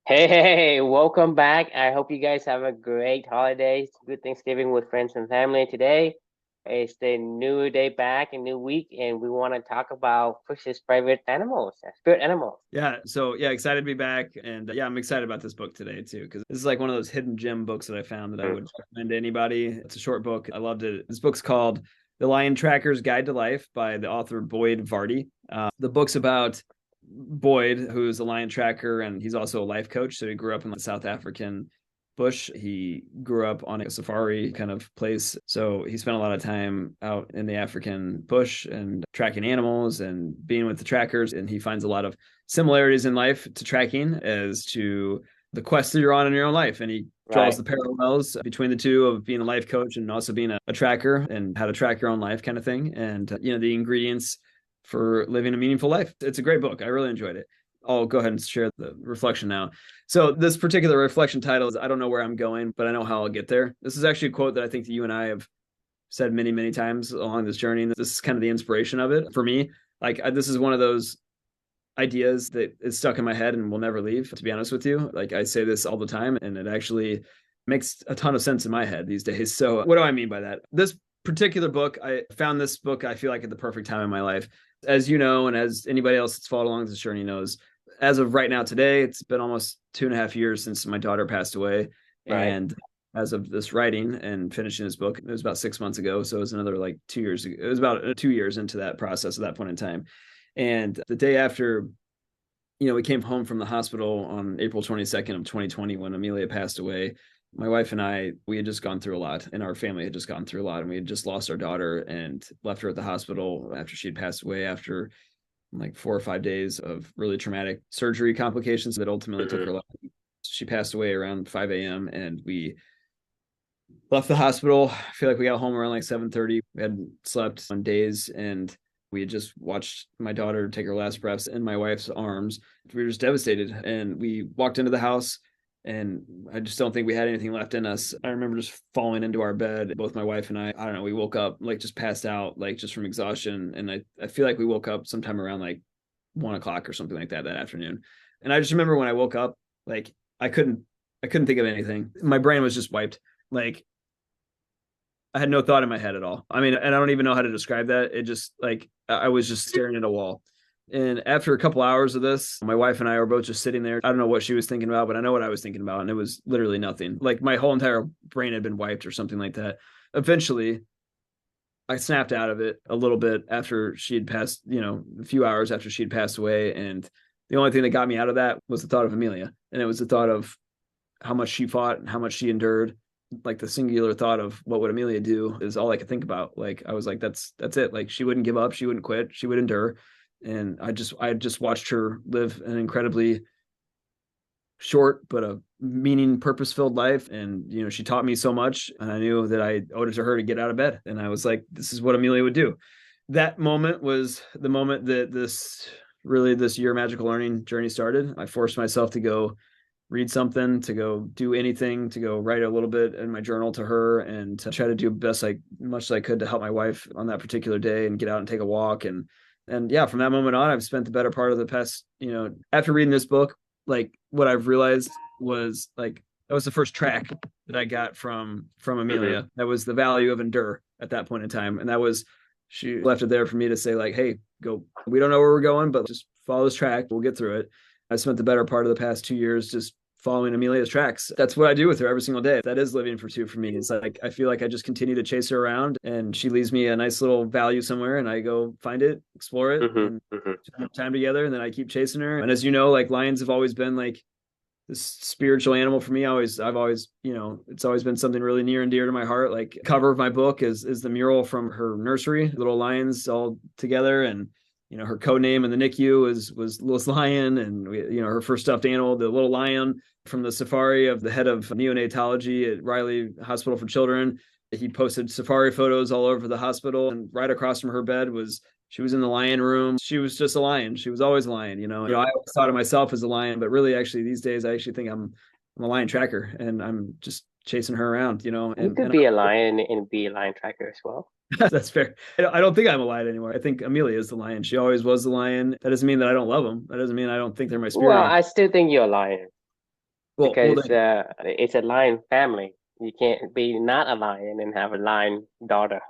Hey, welcome back. I hope you guys have a great holidays, good Thanksgiving with friends and family. Today it's the new day back, a new week, and we want to talk about Push's favorite animals, spirit animals. Excited to be back. And I'm excited about this book today too, because this is like one of those hidden gem books that I found that I Mm. would recommend to anybody. It's a short book. I loved it. This book's called The Lion Tracker's Guide to Life by the author Boyd Vardy. The book's about Boyd, who's a lion tracker, and he's also a life coach. So he grew up in the South African bush. He grew up on a safari kind of place. So he spent a lot of time out in the African bush and tracking animals and being with the trackers. And he finds a lot of similarities in life to tracking as to the quest that you're on in your own life. And he draws Right. the parallels between the two of being a life coach and also being a tracker and how to track your own life kind of thing. And, the ingredients for living a meaningful life. It's a great book. I really enjoyed it. I'll go ahead and share the reflection now. So this particular reflection title is I don't know where I'm going, but I know how I'll get there. This is actually a quote that I think that you and I have said many, many times along this journey. And this is kind of the inspiration of it for me. This is one of those ideas that is stuck in my head and will never leave, to be honest with you. Like I say this all the time, and it actually makes a ton of sense in my head these days. So what do I mean by that? This particular book, I found this book, I feel like, at the perfect time in my life. As you know, and as anybody else that's followed along this journey knows, as of right now today, it's been almost 2.5 years since my daughter passed away. Right. And as of this writing and finishing this book, it was about 6 months ago. So it was another like 2 years ago. It was about 2 years into that process at that point in time. And the day after, we came home from the hospital on April 22nd of 2020 when Amelia passed away. My wife and I, we had just gone through a lot, and our family had just gone through a lot, and we had just lost our daughter and left her at the hospital after she had passed away after like 4 or 5 days of really traumatic surgery complications that ultimately took Hmm. her life. She passed away around 5 a.m. and we left the hospital. I feel like we got home around like 7:30. We hadn't slept on days, and we had just watched my daughter take her last breaths in my wife's arms. We were just devastated, and we walked into the house, and I just don't think we had anything left in us. I remember just falling into our bed, both my wife and I don't know, we woke up like just passed out, like just from exhaustion. And I feel like we woke up sometime around like 1 o'clock or something like that afternoon. And I just remember when I woke up, like I couldn't I couldn't think of anything. My brain was just wiped. Like I had no thought in my head at all. I mean, and I don't even know how to describe that. It just like I was just staring at a wall. And after a couple hours of this, my wife and I were both just sitting there. I don't know what she was thinking about, but I know what I was thinking about. And it was literally nothing. Like my whole entire brain had been wiped or something like that. Eventually, I snapped out of it a little bit after she had passed, a few hours after she had passed away. And the only thing that got me out of that was the thought of Amelia. And it was the thought of how much she fought and how much she endured. Like the singular thought of what would Amelia do is all I could think about. Like I was like, that's it. Like she wouldn't give up, she wouldn't quit, she would endure. And I just watched her live an incredibly short but a meaning purpose filled life. And she taught me so much, and I knew that I owed it to her to get out of bed. And I was like, this is what Amelia would do. That moment was the moment that this year magical learning journey started. I forced myself to go read something, to go do anything, to go write a little bit in my journal to her, and to try to do best I much as I could to help my wife on that particular day and get out and take a walk. And yeah, from that moment on, I've spent the better part of the past, after reading this book, like what I've realized was like that was the first track that I got from Hmm. Amelia. That was the value of endure at that point in time. And that was she left it there for me to say, like, hey, go, we don't know where we're going, but just follow this track. We'll get through it. I spent the better part of the past 2 years just following Amelia's tracks. That's what I do with her every single day. That is living for two for me. It's like I feel like I just continue to chase her around, and she leaves me a nice little value somewhere, and I go find it, explore it, Hmm. and Hmm. spend time together. And then I keep chasing her. And as you know, like lions have always been like this spiritual animal for me. I've always, it's always been something really near and dear to my heart. Like cover of my book is the mural from her nursery, little lions all together. And her code name in the NICU was Lion. And her first stuffed animal, the little lion from the safari of the head of neonatology at Riley Hospital for Children. He posted safari photos all over the hospital, and right across from her bed was she was in the lion room. She was just a lion. She was always a lion. I always thought of myself as a lion, but really, actually, these days, I actually think I'm a lion tracker, and I'm just chasing her around. You And could and be a lion and be a lion tracker as well. that's fair. I don't think I'm a lion anymore. I think Amelia is the lion. She always was the lion. That doesn't mean that I don't love them. That doesn't mean I don't think they're my Well, spirit animal. I still think you're a lion. because it's a lion family. You can't be not a lion and have a lion daughter.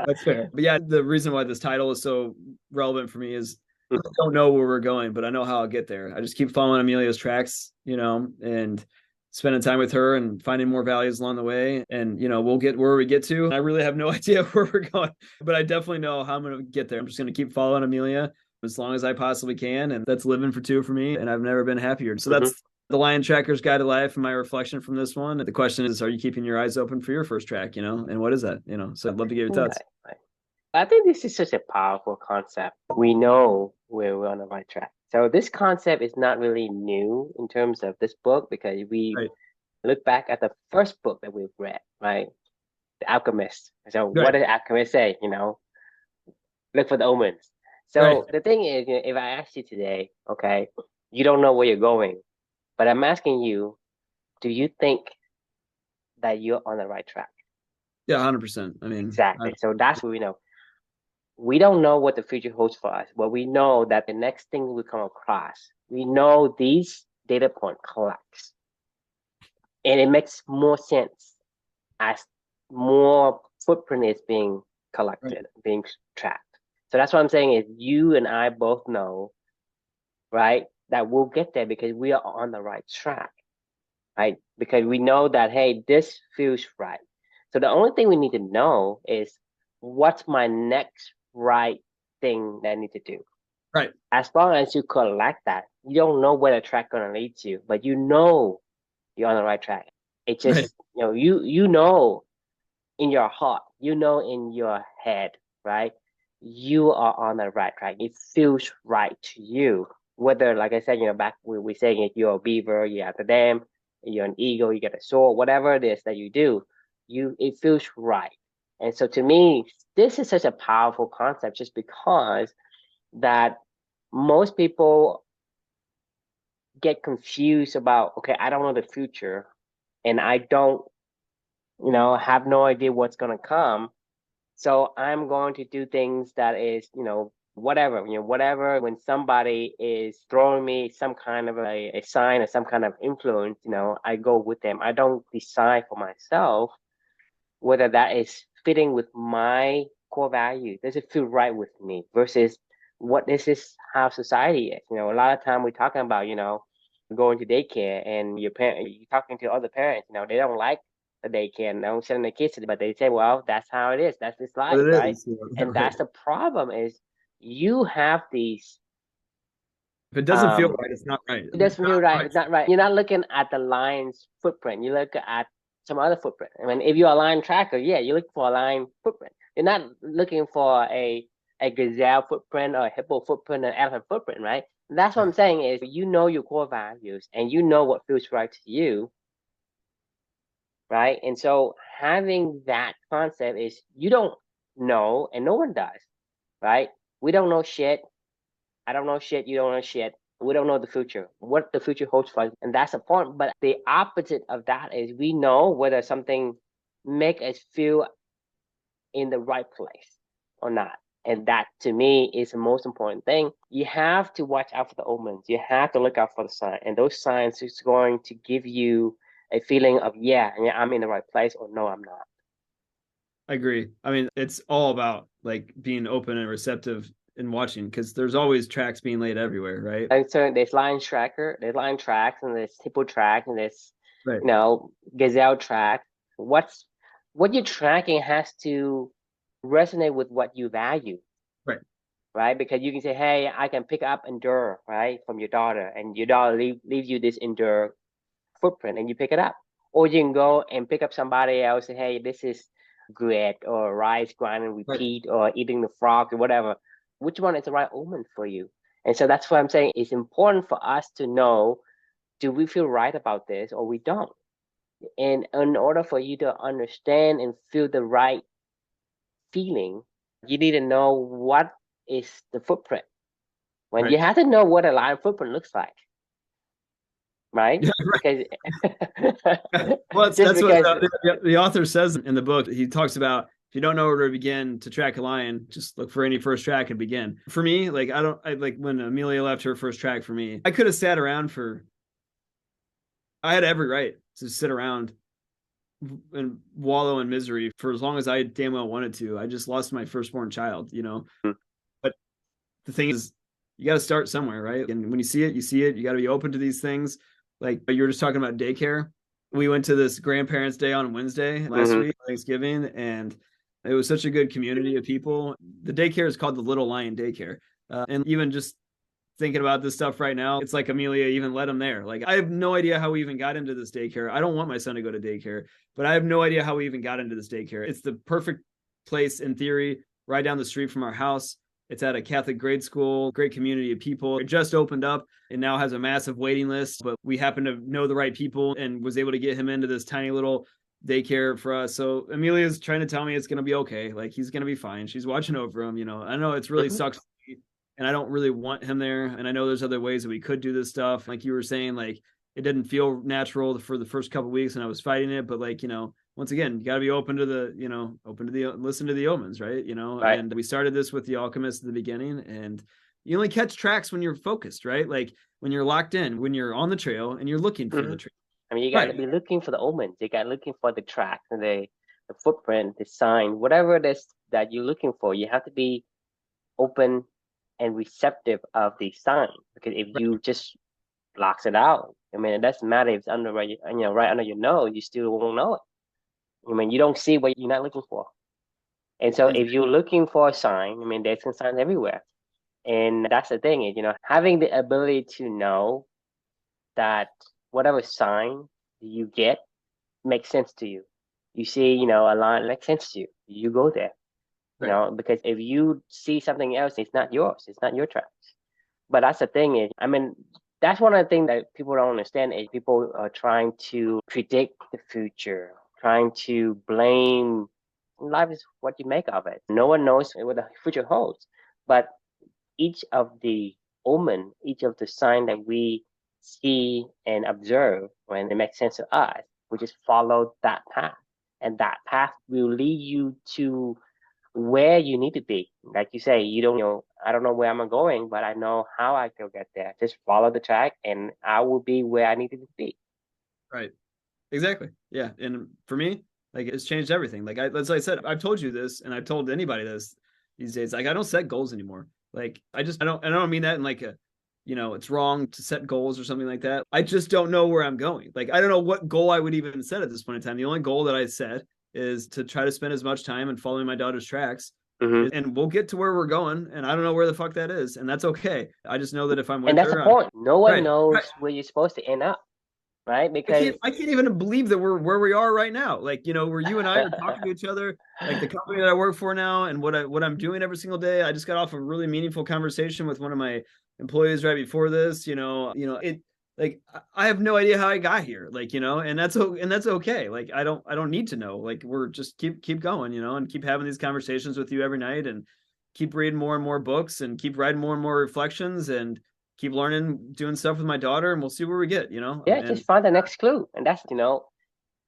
that's fair. But yeah, the reason why this title is so relevant for me is I don't know where we're going, but I know how I'll get there. I just keep following Amelia's tracks, and spending time with her and finding more values along the way. And, we'll get where we get to. I really have no idea where we're going, but I definitely know how I'm going to get there. I'm just going to keep following Amelia as long as I possibly can. And that's living for two for me. And I've never been happier. So Mhm. that's the Lion Tracker's Guide to Life and my reflection from this one. The question is, are you keeping your eyes open for your first track, and what is that, So I'd love to get your thoughts. Right, right. I think this is such a powerful concept. We know we're on the right track. So this concept is not really new in terms of this book because we Right. look back at the first book that we've read, right? The Alchemist. So what Right. did the Alchemist say? Look for the omens. Right. So the thing is, if I ask you today, okay, you don't know where you're going, but I'm asking you, do you think that you're on the right track? Yeah, 100%. I mean, Exactly. So that's what we know. We don't know what the future holds for us, but we know that the next thing we come across, we know these data point collects. And it makes more sense as more footprint is being collected, right. being tracked. So that's what I'm saying is you and I both know, right, that we'll get there because we are on the right track, right? Because we know that, hey, this feels right. So the only thing we need to know is what's my next right thing that I need to do. Right. As long as you collect that, you don't know where the track gonna lead you, but you know you're on the right track. It Right. just, you know in your heart, you know in your head, right? You are on the right track. It feels right to you. Whether, like I said, back we saying it, you're a beaver, you have the dam, you're an eagle, you get a sword, whatever it is that you do, it feels right. And so to me, this is such a powerful concept just because that most people get confused about, okay, I don't know the future and I don't, have no idea what's going to come. So I'm going to do things that is, whatever, when somebody is throwing me some kind of a sign or some kind of influence, I go with them. I don't decide for myself whether that is fitting with my core value. Does it feel right with me versus what this is how society is? A lot of time we're talking about, going to daycare and your parent, you're talking to other parents, they don't like the daycare and they don't send their kids to it, but they say, well, that's how it is. That's this What life, it right? is. Yeah, And right. that's the problem is you have these If it doesn't feel um right, it's not right. it It's doesn't feel not right. right. It's not right. You're not looking at the line's footprint. You look at some other footprint. I mean, if you're a line tracker, yeah, you're looking for a line footprint. You're not looking for a gazelle footprint or a hippo footprint or an elephant footprint, right? That's what I'm saying is you know your core values and you know what feels right to you, right? And so having that concept is you don't know and no one does, right? We don't know shit. I don't know shit. You don't know shit. We don't know the future, what the future holds for us. And that's the point. But the opposite of that is we know whether something make us feel in the right place or not. And that to me is the most important thing. You have to watch out for the omens. You have to look out for the sign. And those signs is going to give you a feeling of, yeah, I'm in the right place or no, I'm not. I agree. I mean, it's all about like being open and receptive and watching because there's always tracks being laid everywhere, right? And so there's line tracker, there's line tracks, and there's hippo track, and there's Right. gazelle track. What you're tracking has to resonate with what you value, Right. right? Because you can say, hey, I can pick up endure, right, from your daughter, and your daughter leaves you this endure footprint, and you pick it up. Or you can go and pick up somebody else, and hey, this is grit or rice grind and Right. repeat or eating the frog or whatever. Which one is the right omen for you? And so that's what I'm saying. It's important for us to know, do we feel right about this or we don't? And in order for you to understand and feel the right feeling, you need to know what is the footprint. When Right. you have to know what a line footprint looks like, right? Yeah. Because Well, just that's what because the author says in the book. He talks about if you don't know where to begin to track a lion, just look for any first track and begin. For me, like I like when Amelia left her first track for me, I could have sat around for I had every right to sit around and wallow in misery for as long as I damn well wanted to. I just lost my firstborn child, you know. But the thing is, you got to start somewhere, right? And when you see it, you see it. You got to be open to these things. Like you were just talking about daycare. We went to this grandparents' day on Wednesday last Mm-hmm. week, Thanksgiving, and it was such a good community of people. The daycare is called the Little Lion Daycare. And even just thinking about this stuff right now, it's like Amelia even let him there. Like, I have no idea how we even got into this daycare. I don't want my son to go to daycare, but I have no idea how we even got into this daycare. It's the perfect place in theory, right down the street from our house. It's at a Catholic grade school, great community of people. It just opened up and now has a massive waiting list, but we happen to know the right people and was able to get him into this tiny little daycare for us. So Amelia's trying to tell me it's going to be okay. Like, he's going to be fine. She's watching over him. You know, I know it's really Mm-hmm. sucks and I don't really want him there. And I know there's other ways that we could do this stuff. Like you were saying, like it didn't feel natural for the first couple of weeks and I was fighting it, but like, you know, once again, you got to be open to the, you know, open to the, listen to the omens, right? You know, Right. and we started this with the alchemist at the beginning, and you only catch tracks when you're focused, right? Like when you're locked in, when you're on the trail and you're looking for Mm-hmm. the trail. I mean, you got to Right. be looking for the omens. You got looking for the track, the footprint, the sign, whatever it is that you're looking for. You have to be open and receptive of the sign, because if Right. you just blocks it out, I mean, it doesn't matter if it's under right, right under your nose, you still won't know it. I mean, you don't see what you're not looking for. And so if you're looking for a sign, I mean, there's signs everywhere. And that's the thing is, having the ability to know that whatever sign you get makes sense to you. You see, a line makes sense to you. You go there, Right. because if you see something else, it's not yours. It's not your tracks. But that's the thing is, I mean, that's one of the things that people don't understand is people are trying to predict the future, trying to blame. Life is what you make of it. No one knows what the future holds. But each of the omen, each of the sign that we see and observe when it makes sense to us, we just follow that path. And that path will lead you to where you need to be. Like you say, you don't know, I don't know where I'm going, but I know how I can get there. Just follow the track and I will be where I needed to be. Right. Exactly. Yeah. And for me, like it's changed everything. Like as I said, I've told you this and I've told anybody this these days. Like I don't set goals anymore. Like I don't mean that in like a, you know, it's wrong to set goals or something like that. I just don't know where I'm going. Like I don't know what goal I would even set at this point in time. The only goal that I set is to try to spend as much time and following my daughter's tracks. Mm-hmm. And we'll get to where we're going. And I don't know where the fuck that is. And that's okay. I just know that if I'm And with that's the her, I'm point. No one right. Right. knows where you're supposed to end up, right? Because I can't even believe that we're where we are right now. Like, you know, where you and I are talking to each other, like the company that I work for now and what I'm doing every single day. I just got off a really meaningful conversation with one of my employees right before this, it like I have no idea how I got here. Like, and that's okay. Like I don't need to know. Like we're just keep going, and keep having these conversations with you every night and keep reading more and more books and keep writing more and more reflections and keep learning, doing stuff with my daughter, and we'll see where we get, yeah, And just find the next clue. And that's,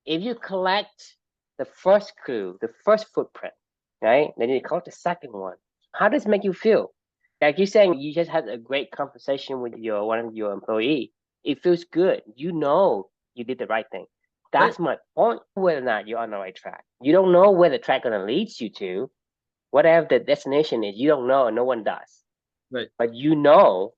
if you collect the first clue, the first footprint, right? Then you collect the second one. How does it make you feel? Like you're saying, you just had a great conversation with one of your employee. It feels good. You know you did the right thing. right, That's my point. Whether or not you're on the right track, you don't know where the track gonna lead you to. Whatever the destination is, you don't know, and no one does. right. But you know,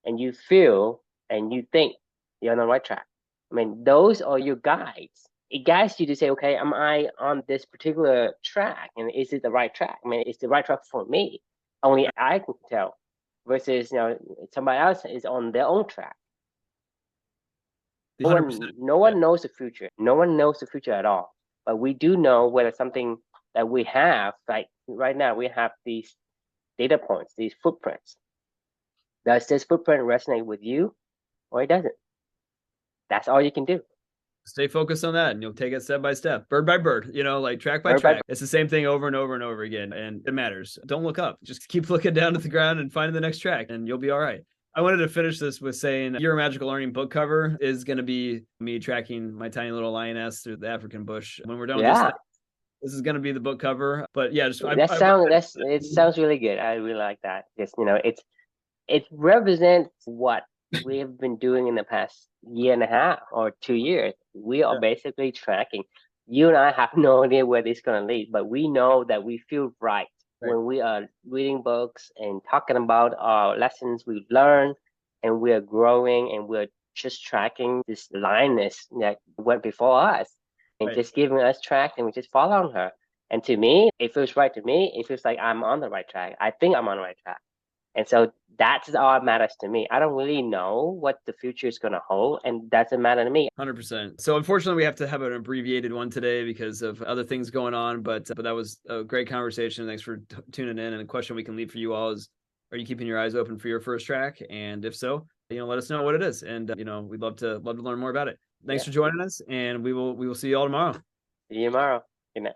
and you feel, and you think you're on the right track. I mean, those are your guides. It guides you to say, okay, am I on this particular track? And is it the right track? I mean, it's the right track for me. Only I can tell. Versus, somebody else is on their own track. No 100%. one, no Yeah. one knows the future. No one knows the future at all. But we do know whether something that we have, like right now, we have these data points, these footprints. Does this footprint resonate with you or it doesn't? That's all you can do. Stay focused on that and you'll take it step by step, bird by bird, like track by Bird by track. It's the same thing over and over and over again. And it matters. Don't look up. Just keep looking down at the ground and finding the next track and you'll be all right. I wanted to finish this with saying Your Magical Learning book cover is going to be me tracking my tiny little lioness through the African bush. When we're done with Yeah, this is going to be the book cover. But yeah, just it sounds really good. I really like that. Just it represents what we have been doing in the past year and a half or 2 years. We are Yeah. basically tracking. You and I have no idea where this is going to lead, but we know that we feel right Right. when we are reading books and talking about our lessons we've learned, and we are growing, and we're just tracking this lioness that went before us and Right. just giving us track, and we just follow her. And to me, it feels right to me. It feels like I'm on the right track. I think I'm on the right track. And so that's all that matters to me. I don't really know what the future is going to hold, and doesn't matter to me. 100%. So unfortunately, we have to have an abbreviated one today because of other things going on. But that was a great conversation. Thanks for tuning in. And a question we can leave for you all is: are you keeping your eyes open for your first track? And if so, let us know what it is. And we'd love to learn more about it. Thanks Yeah. for joining us, and we will see you all tomorrow. See you tomorrow. Good night.